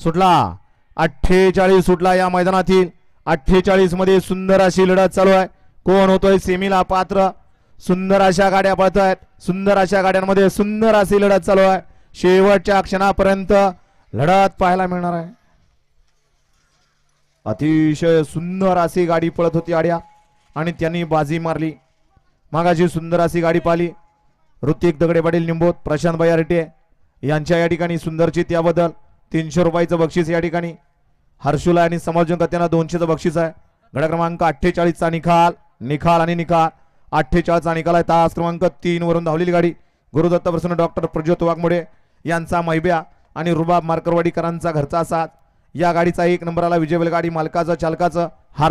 सुटला 48 सुटला या मैदानातील 48 मध्ये सुंदर अशी लढत चालू आहे. कोण होतोय सेमीला पात्र? सुंदर अशा गाड्या पळत आहेत. सुंदर अशा गाड्यांमध्ये सुंदर अशी लढत चालू आहे. शेवटच्या क्षणापर्यंत लढत पाहायला मिळणार आहे. अतिशय सुंदर अशी गाडी पळत होती आड्या आणि त्यांनी बाजी मारली. मागाची सुंदर अशी गाडी पाहिली. ऋतिक दगडे पाटील निंबोत, प्रशांत भैया रेटे यांच्या या ठिकाणी सुंदरची त्याबद्दल 300 रुपयाचं बक्षीस या ठिकाणी. हर्षुला आणि समाजोजन त्यांना 200चं बक्षीस आहे. गड क्रमांक 48 चा निकाल आणि निकाल 48 चा निकाल आहे. तास क्रमांक 3 वरून धावलेली गाडी गुरुदत्त प्रसन्न डॉक्टर प्रज्योत वाघमोडे यांचा मैब्या आणि रुबाब मार्करवाडीकरांचा घरचा साथ. या गाडीचा 1 नंबरला विजय बैलगाडी मालकाचं चालकाचं